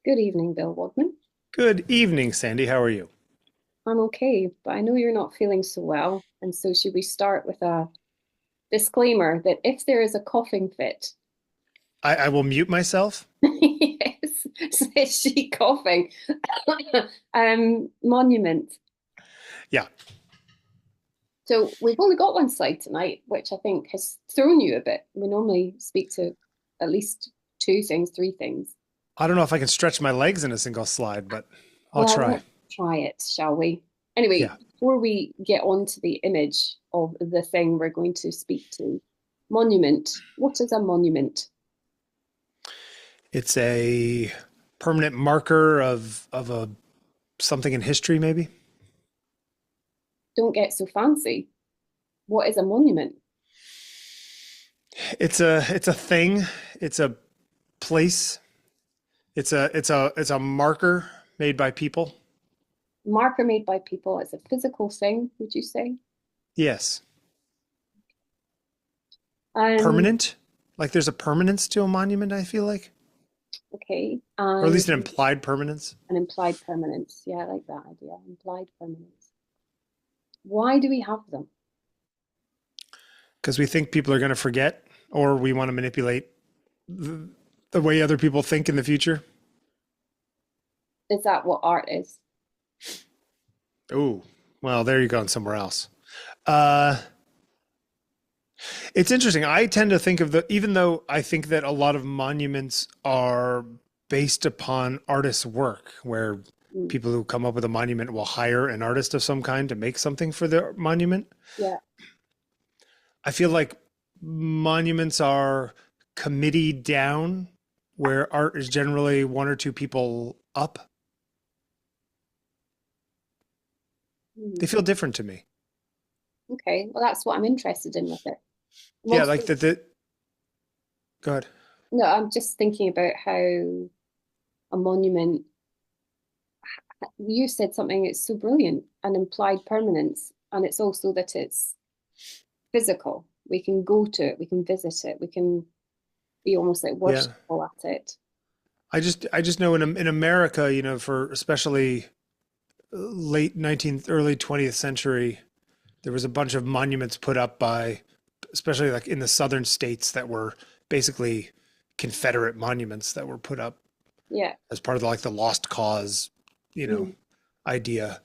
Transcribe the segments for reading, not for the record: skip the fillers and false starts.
Good evening, Bill Wadman. Good evening, Sandy. How are you? I'm okay, but I know you're not feeling so well. And so, should we start with a disclaimer that if there is a coughing fit, I will mute myself. yes, says she coughing, monument. Yeah. So, we've only got one slide tonight, which I think has thrown you a bit. We normally speak to at least two things, three things. I don't know if I can stretch my legs in a single slide, but I'll Well, try. let's try it, shall we? Anyway, Yeah. before we get on to the image of the thing we're going to speak to, monument. What is a monument? It's a permanent marker of a something in history, maybe. Don't get so fancy. What is a monument? It's a thing. It's a place. It's a marker made by people. Marker made by people. It's a physical thing, would you say? Yes. Um, Permanent. Like there's a permanence to a monument, I feel like. okay. Or at And least an implied permanence. an implied permanence. Yeah, I like that idea. Implied permanence. Why do we have them? Because we think people are going to forget or we want to manipulate the, the way other people think in the future. Is that what art is? Oh, well, there you go, somewhere else. Uh, it's interesting. I tend to think of even though I think that a lot of monuments are based upon artists' work, where Mm, people who come up with a monument will hire an artist of some kind to make something for their monument. yeah. I feel like monuments are committee down, where art is generally one or two people up. Mm, They feel different to me. okay. Well, that's what I'm interested in with it. I'm Yeah, like also, the go ahead. no, I'm just thinking about how a monument, you said something, it's so brilliant, an implied permanence. And it's also that it's physical. We can go to it, we can visit it, we can be almost like Yeah. worshipful at it. I just know in America, for especially late 19th, early 20th century, there was a bunch of monuments put up by, especially like in the southern states, that were basically Confederate monuments that were put up Yeah. as part of the lost cause, you know, Mm. idea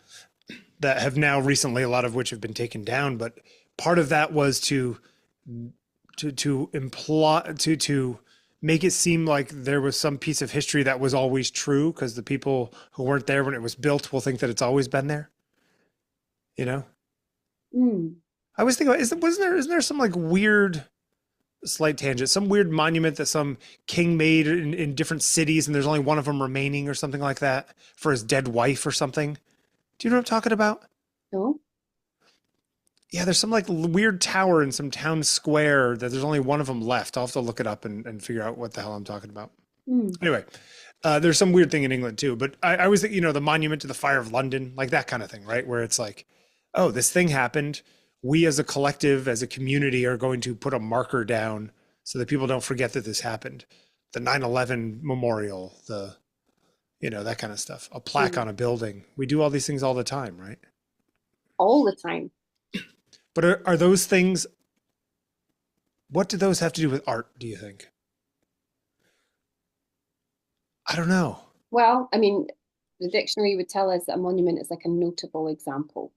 that have now recently, a lot of which have been taken down. But part of that was to imply to make it seem like there was some piece of history that was always true because the people who weren't there when it was built will think that it's always been there. You know, Mm. I was thinking, isn't there some like weird slight tangent, some weird monument that some king made in different cities, and there's only one of them remaining or something like that for his dead wife or something? Do you know what I'm talking about? No? Yeah, there's some like weird tower in some town square that there's only one of them left. I'll have to look it up and figure out what the hell I'm talking about. Mm. Anyway, there's some weird thing in England too, but I always think, the monument to the fire of London, like that kind of thing, right? Where it's like, oh, this thing happened. We as a collective, as a community, are going to put a marker down so that people don't forget that this happened. The 9/11 memorial, that kind of stuff, a plaque Mm. on a building. We do all these things all the time, right? All the time. But are those things, what do those have to do with art, do you think? I don't know. Well, I mean, the dictionary would tell us that a monument is like a notable example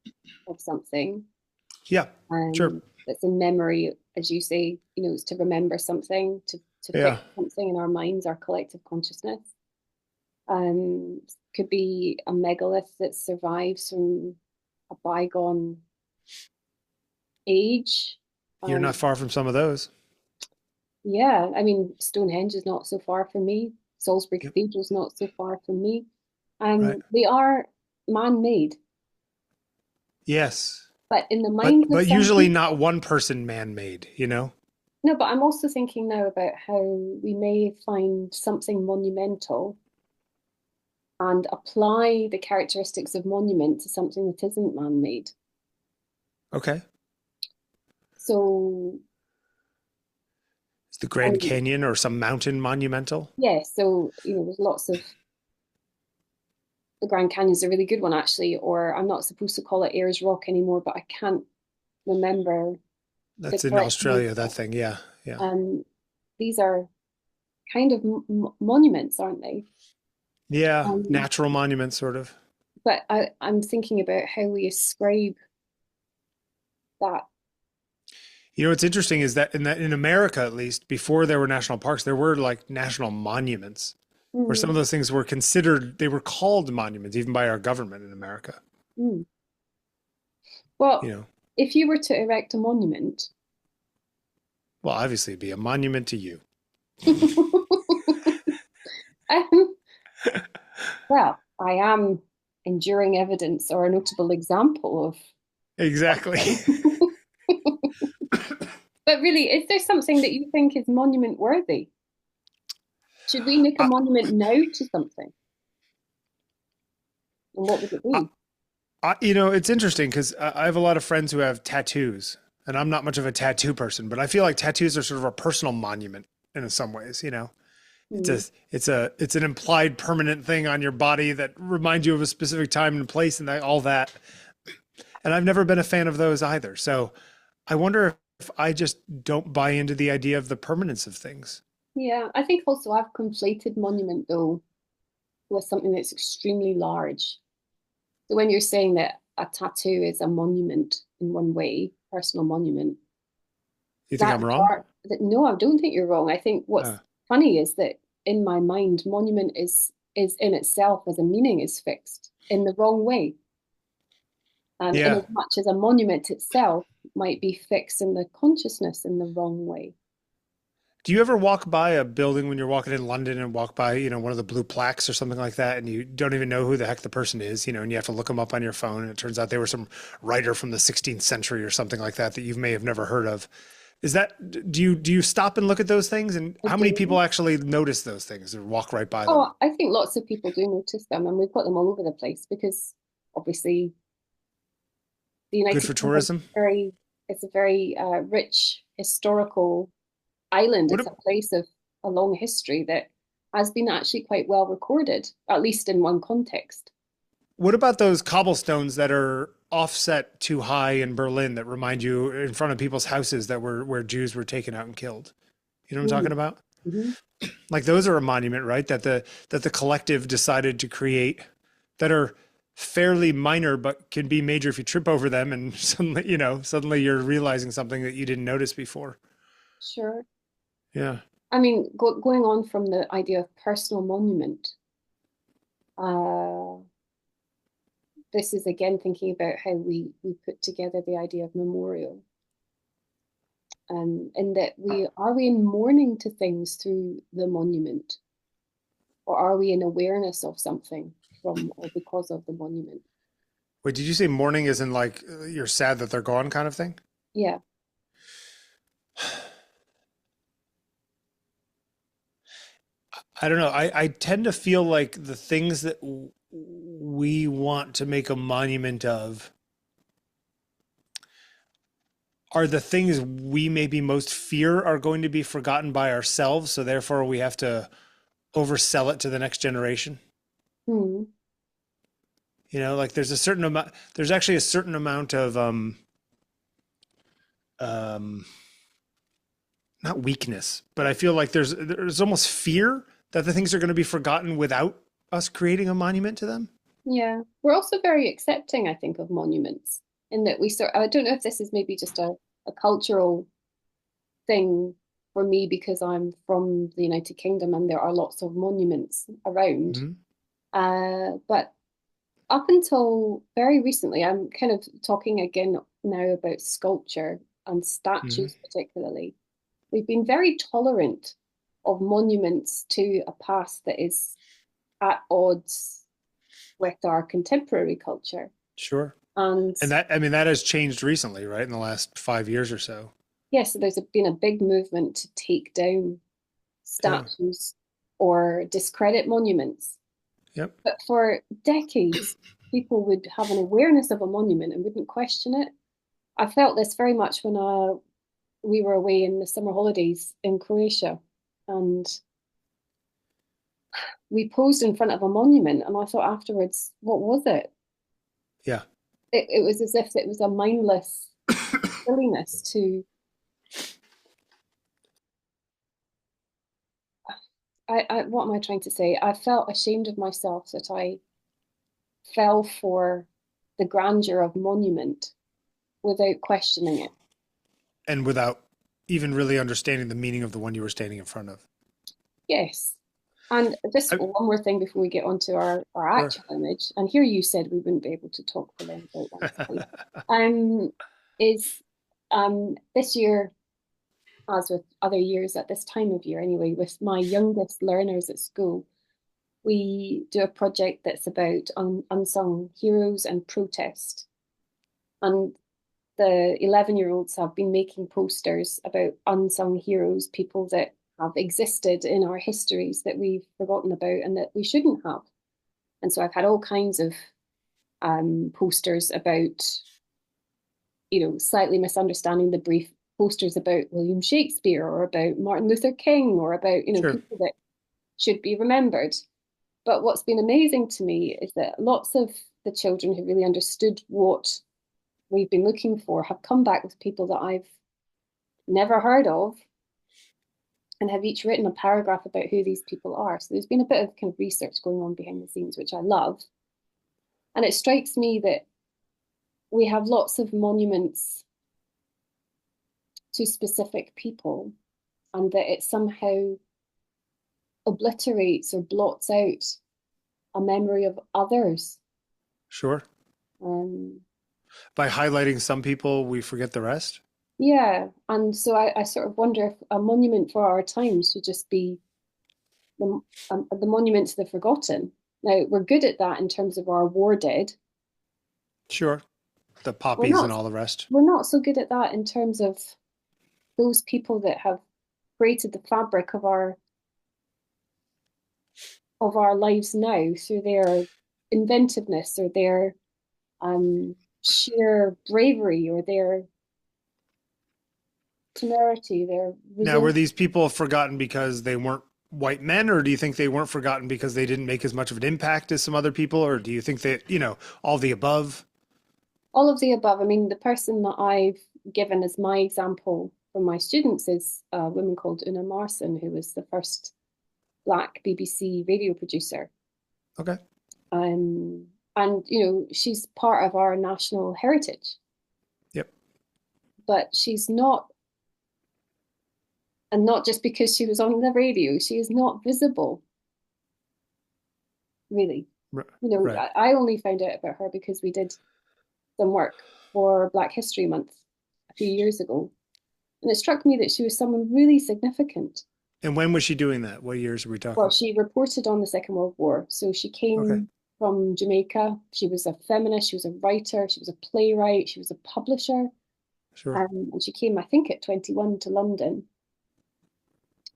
of something. Yeah, sure. That's in memory, as you say, it's to remember something, to fix Yeah. something in our minds, our collective consciousness. Um, could be a megalith that survives from a bygone age. You're Um, not far from some of those. yeah, I mean, Stonehenge is not so far from me. Salisbury Yep. Cathedral is not so far from me. Right. They are man-made, Yes. but in the But minds of but some usually people, not one person man-made. no, but I'm also thinking now about how we may find something monumental and apply the characteristics of monument to something that isn't man-made. Okay. So, Is the I Grand mean, Canyon or some mountain monumental? yeah, so there's lots of the Grand Canyon's a really good one actually, or I'm not supposed to call it Ayers Rock anymore, but I can't remember the That's in correct name Australia, that for thing. Yeah. Yeah. it. These are kind of monuments, aren't they? Yeah. Um, Natural monument, sort of. but I'm thinking about how we ascribe that. You know, what's interesting is that in America, at least, before there were national parks, there were like national monuments where some Mm, of those things were considered, they were called monuments, even by our government in America. mm. You Well, know, if you were to erect a monument, well, obviously it'd be a monument to you. um, well, I am enduring evidence or a notable example of Exactly. something. But really, is there something that you think is monument worthy? Should we make a I, monument now to something? And what would it I, be? you know, it's interesting because I have a lot of friends who have tattoos, and I'm not much of a tattoo person, but I feel like tattoos are sort of a personal monument in some ways. You know, it's Hmm. a it's an implied permanent thing on your body that reminds you of a specific time and place and all that. And I've never been a fan of those either. So I wonder if I just don't buy into the idea of the permanence of things. Yeah, I think also I've conflated monument though with something that's extremely large. So when you're saying that a tattoo is a monument in one way, personal monument, You think that I'm wrong? part that no, I don't think you're wrong. I think what's Uh, funny is that in my mind, monument is in itself as a meaning is fixed in the wrong way. In yeah. as much as a monument itself might be fixed in the consciousness in the wrong way. Do you ever walk by a building when you're walking in London and walk by, you know, one of the blue plaques or something like that, and you don't even know who the heck the person is, you know, and you have to look them up on your phone, and it turns out they were some writer from the 16th century or something like that that you may have never heard of. Is that do you stop and look at those things, and I how many people do. actually notice those things or walk right by them? Oh, I think lots of people do notice them, and we've got them all over the place because obviously the Good United for Kingdom tourism? is a very rich historical island. What It's a place of a long history that has been actually quite well recorded, at least in one context. what about those cobblestones that are offset too high in Berlin that remind you in front of people's houses that were where Jews were taken out and killed? You know what I'm Mm. talking about? Hmm. Like those are a monument, right? That the collective decided to create that are fairly minor but can be major if you trip over them and suddenly, you know, suddenly you're realizing something that you didn't notice before. Sure. Yeah. I mean, going on from the idea of personal monument, uh, this is again thinking about how we put together the idea of memorial. In that we in mourning to things through the monument, or are we in awareness of something from or because of the monument? Wait, did you say mourning is in like you're sad that they're gone kind of thing? Yeah. I don't know. I tend to feel like the things that we want to make a monument of are the things we maybe most fear are going to be forgotten by ourselves. So therefore we have to oversell it to the next generation. Hmm. You know, like there's a certain amount, there's actually a certain amount of, um, not weakness, but I feel like there's almost fear that the things are going to be forgotten without us creating a monument to them. Yeah. We're also very accepting, I think, of monuments in that I don't know if this is maybe just a cultural thing for me because I'm from the United Kingdom and there are lots of monuments around. Mm-hmm. But up until very recently, I'm kind of talking again now about sculpture and Mm-hmm. statues particularly. We've been very tolerant of monuments to a past that is at odds with our contemporary culture. Sure. And And that, I mean, that has changed recently, right? In the last 5 years or so. yes, there's been a big movement to take down Yeah. statues or discredit monuments. Yep. But for decades, people would have an awareness of a monument and wouldn't question it. I felt this very much when we were away in the summer holidays in Croatia. And we posed in front of a monument, and I thought afterwards, what was it? Yeah. It was as if it was a mindless silliness to. What am I trying to say? I felt ashamed of myself that I fell for the grandeur of monument without questioning it. And without even really understanding the meaning of the one you were standing in front of. Yes. And just I, one more thing before we get onto our sure. actual image, and here you said we wouldn't be able to talk for long about that. Um, is this year, as with other years at this time of year anyway, with my youngest learners at school, we do a project that's about unsung heroes and protest. And the 11-year-olds have been making posters about unsung heroes, people that have existed in our histories that we've forgotten about and that we shouldn't have. And so I've had all kinds of posters about, slightly misunderstanding the brief, posters about William Shakespeare or about Martin Luther King or about, Sure. people that should be remembered. But what's been amazing to me is that lots of the children who really understood what we've been looking for have come back with people that I've never heard of and have each written a paragraph about who these people are. So there's been a bit of kind of research going on behind the scenes, which I love. And it strikes me that we have lots of monuments to specific people and that it somehow obliterates or blots out a memory of others. Sure. Um, By highlighting some people, we forget the rest. yeah, and so I sort of wonder if a monument for our times should just be the monument to the forgotten. Now, we're good at that in terms of our war dead. Sure. The We're poppies and not all the rest. we're not so good at that in terms of those people that have created the fabric of our lives now through their inventiveness or their sheer bravery or their temerity, their Now, were resilience. these people forgotten because they weren't white men, or do you think they weren't forgotten because they didn't make as much of an impact as some other people, or do you think that, all the above? All of the above. I mean, the person that I've given as my example from my students is a woman called Una Marson, who was the first Black BBC radio producer. Okay. And she's part of our national heritage, Yep. but she's not, and not just because she was on the radio, she is not visible, really. Right. I only found out about her because we did some work for Black History Month a few years ago. And it struck me that she was someone really significant. And when was she doing that? What years are we Well, talking? she reported on the Second World War. So she Okay. came from Jamaica. She was a feminist, she was a writer, she was a playwright, she was a publisher. Sure. And she came, I think, at 21 to London.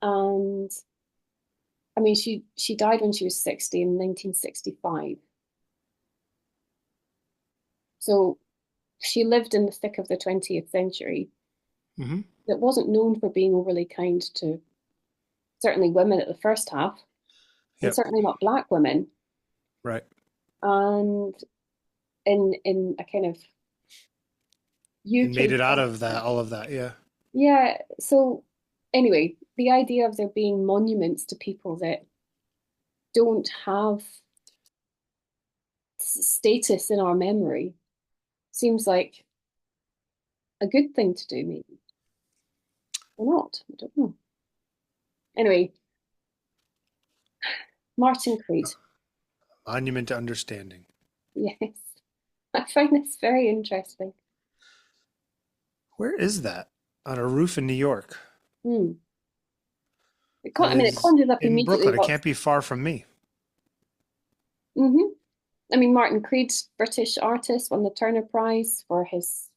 And I mean, she died when she was 60 in 1965. So she lived in the thick of the 20th century. Mm-hmm. That wasn't known for being overly kind to certainly women at the first half, and Yep. certainly not Black women. Right. And in a kind of And made UK it out of that, context, all of that. Yeah. yeah. So anyway, the idea of there being monuments to people that don't have status in our memory seems like a good thing to do, maybe. Or not. I don't know. Anyway, Martin Creed. Monument to understanding. Yes. I find this very interesting. Where is that? On a roof in New York. Hmm. That I mean, it is conjures up in immediately Brooklyn. It what's. can't be far from me. Hmm. I mean, Martin Creed, British artist, won the Turner Prize for his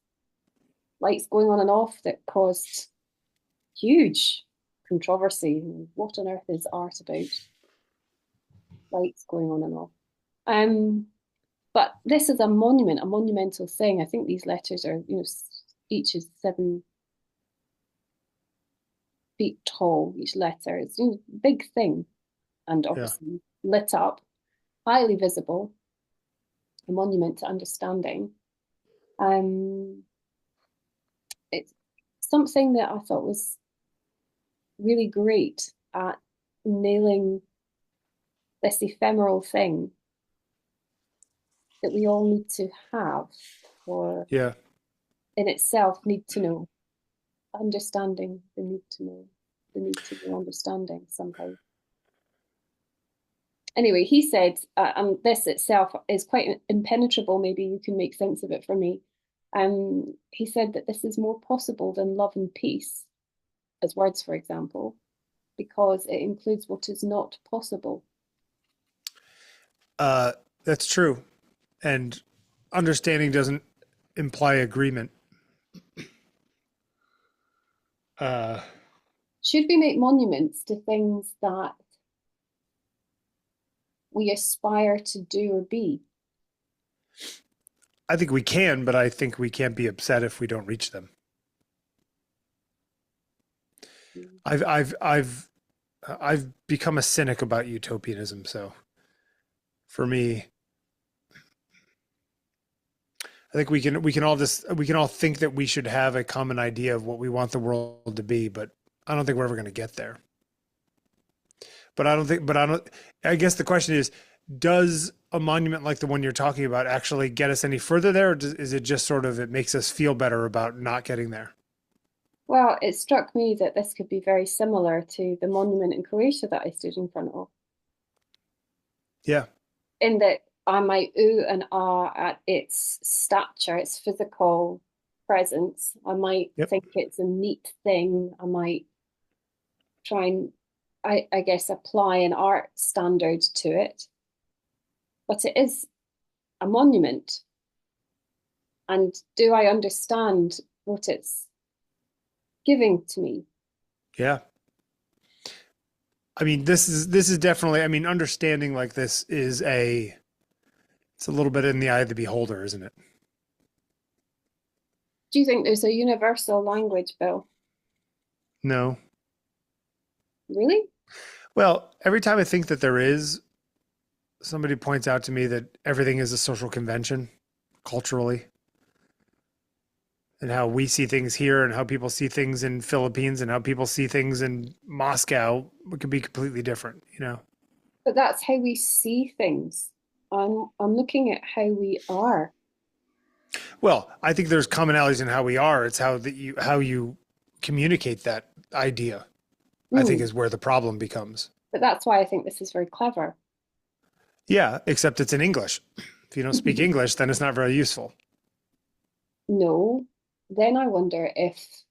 lights going on and off that caused huge controversy. What on earth is art about lights going on and off? Um, but this is a monument, a monumental thing. I think these letters are, each is 7 feet tall, each letter. It's a big thing. and Yeah. obviously lit up, highly visible, a monument to understanding. Um, it's something that I thought was really great at nailing this ephemeral thing that we all need to have, or Yeah. in itself need to know, understanding the need to know, the need to know understanding somehow. Anyway, he said, and this itself is quite impenetrable. Maybe you can make sense of it for me. He said that this is more possible than love and peace, as words, for example, because it includes what is not possible. Uh, that's true. And understanding doesn't imply agreement. Uh, Should we make monuments to things that we aspire to do or be? I think we can, but I think we can't be upset if we don't reach them. I've become a cynic about utopianism. So for me, I think we can all think that we should have a common idea of what we want the world to be, but I don't think we're ever going to get there. But I don't, I guess the question is, does a monument like the one you're talking about actually get us any further there? Or is it just sort of, it makes us feel better about not getting there? Well, it struck me that this could be very similar to the monument in Croatia that I stood in front of, Yeah. in that I might ooh and ah at its stature, its physical presence. I might Yep. think it's a neat thing. I might try and, I guess, apply an art standard to it. But it is a monument. And do I understand what it's giving to me? Yeah. I mean, this is definitely, I mean, understanding like this is it's a little bit in the eye of the beholder, isn't it? Do you think there's a universal language, Bill? No. Really? Well, every time I think that there is, somebody points out to me that everything is a social convention culturally, and how we see things here and how people see things in Philippines and how people see things in Moscow could be completely different, you know? But that's how we see things. I'm looking at how we are. Well, I think there's commonalities in how we are. It's how you communicate that idea, I think, Mm. is where the problem becomes. But that's why I think this is very clever. Yeah, except it's in English. If you don't speak English, then it's not very useful. No, then I wonder if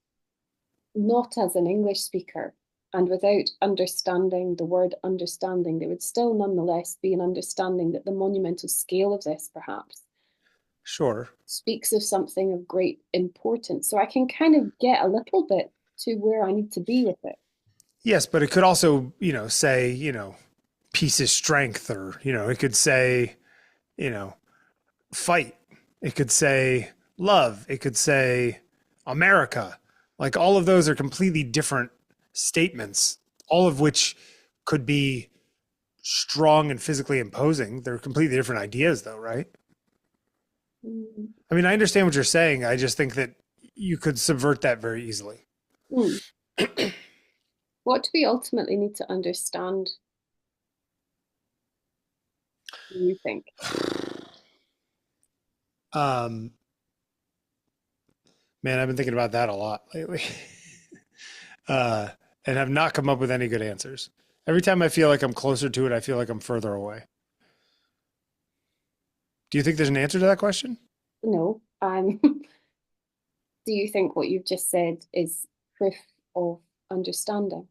not as an English speaker and without understanding the word understanding, there would still nonetheless be an understanding that the monumental scale of this perhaps Sure. speaks of something of great importance. So I can kind of get a little bit to where I need to be with it. Yes, but it could also, say, peace is strength, or, it could say, you know, fight. It could say love. It could say America. Like all of those are completely different statements, all of which could be strong and physically imposing. They're completely different ideas, though, right? Mm. I mean, I understand what you're saying. I just think that you could subvert that very easily. Mm. What do we ultimately need to understand, do you think? Um, man, I've been thinking about that a lot lately, uh, and have not come up with any good answers. Every time I feel like I'm closer to it, I feel like I'm further away. Do you think there's an answer to that question? No. Do you think what you've just said is proof of understanding?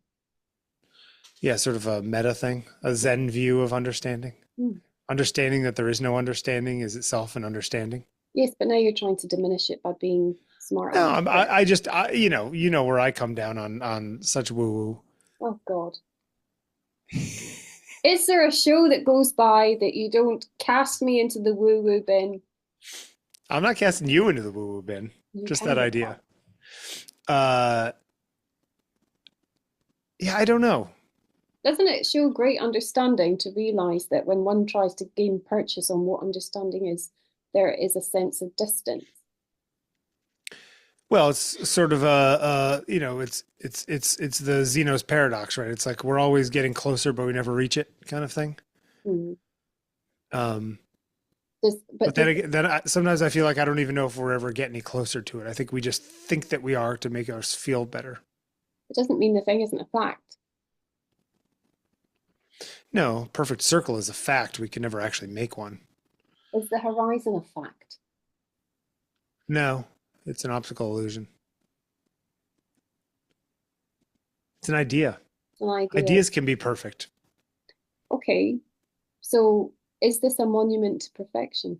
Yeah, sort of a meta thing, a Zen view of understanding. Mm. Understanding that there is no understanding is itself an understanding. Yes, but now you're trying to diminish it by being smart No, about it. I just, where I come down on such woo woo. Oh God. Is there a show that goes by that you don't cast me into the woo-woo bin? I'm not casting you into the woo woo bin, You just kind that of idea. are. Uh, yeah, I don't know. Doesn't it show great understanding to realize that when one tries to gain purchase on what understanding is, there is a sense of distance? Well, it's sort of it's the Zeno's paradox, right? It's like we're always getting closer, but we never reach it, kind of thing. Hmm. Um, But but does, sometimes I feel like I don't even know if we're ever getting any closer to it. I think we just think that we are to make us feel better. it doesn't mean the thing isn't a fact. No, perfect circle is a fact. We can never actually make one. Is the horizon a fact? No, it's an optical illusion. It's an idea. It's an idea. Ideas can be perfect. Okay, so is this a monument to perfection?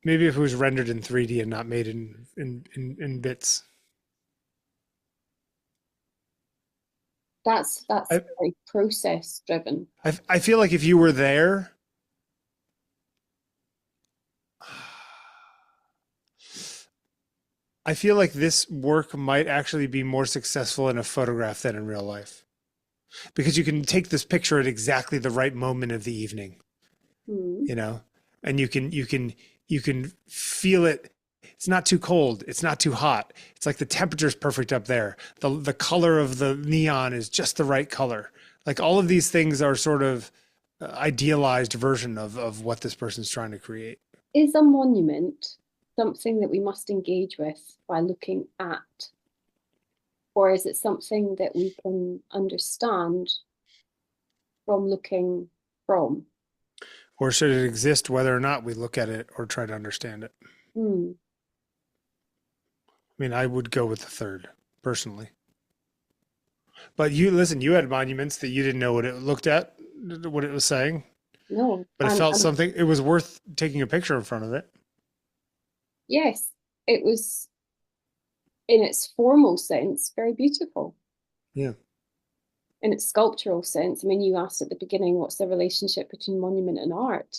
Maybe if it was rendered in 3D and not made in bits. That's I, very process driven. I feel like if you were there, I feel like this work might actually be more successful in a photograph than in real life because you can take this picture at exactly the right moment of the evening, Hmm. you know, and you can feel it. It's not too cold. It's not too hot. It's like the temperature's perfect up there. The color of the neon is just the right color. Like all of these things are sort of idealized version of what this person's trying to create. Is a monument something that we must engage with by looking at, or is it something that we can understand from looking from? Or should it exist whether or not we look at it or try to understand it? Hmm. I mean, I would go with the third personally. But you listen, you had monuments that you didn't know what it looked at, what it was saying, No, but it felt something, it was worth taking a picture in front of it. yes, it was in its formal sense very beautiful. Yeah. In its sculptural sense, I mean, you asked at the beginning, what's the relationship between monument and art?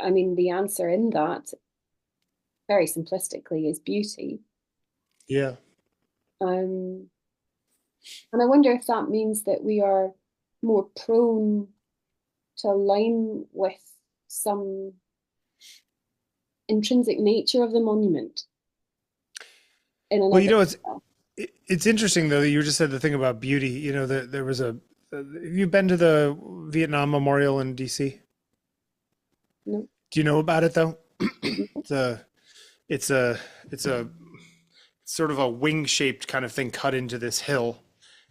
I mean, the answer in that, very simplistically, is beauty. Yeah. Um, and I wonder if that means that we are more prone to align with some intrinsic nature of the monument in and Well, of itself. it's interesting though that you just said the thing about beauty. You know, there was a. You've been to the Vietnam Memorial in D.C. No, Do you know about it though? no. It's a it's a it's a sort of a wing shaped kind of thing cut into this hill,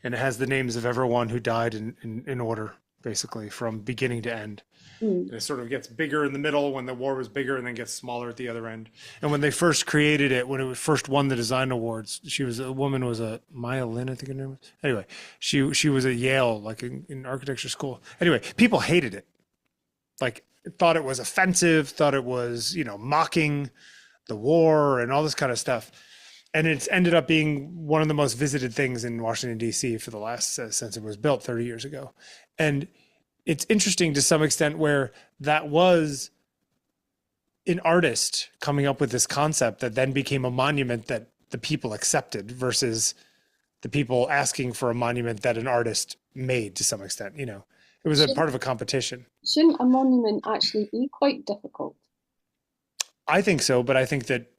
and it has the names of everyone who died in order, basically from beginning to end. Mm, And it sort of gets bigger in the middle when the war was bigger, and then gets smaller at the other end. And when they first created it, when it first won the design awards, a woman was a Maya Lin, I think her name was. Anyway, she was at Yale, like in architecture school. Anyway, people hated it, like thought it was offensive, thought it was mocking the war and all this kind of stuff. And it's ended up being one of the most visited things in Washington D.C. for the last since it was built 30 years ago. And it's interesting to some extent where that was an artist coming up with this concept that then became a monument that the people accepted versus the people asking for a monument that an artist made to some extent. It was a should, part of a competition. shouldn't a monument actually be quite difficult? I think so, but I think that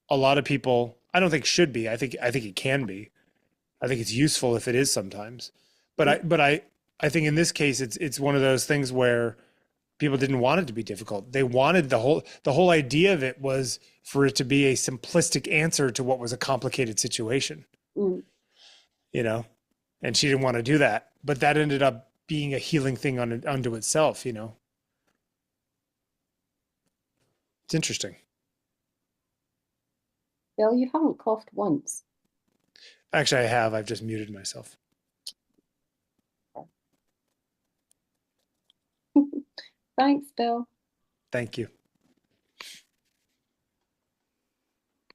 a lot of people, I don't think should be. I think it can be. I think it's useful if it is sometimes. But Mm, I think in this case it's one of those things where people didn't want it to be difficult. They wanted the whole idea of it was for it to be a simplistic answer to what was a complicated situation, mm. you know. And she didn't want to do that, but that ended up being a healing thing unto itself. It's interesting. Bill, you haven't coughed once. Actually, I have. I've just muted myself. Thanks, Bill. Thank you.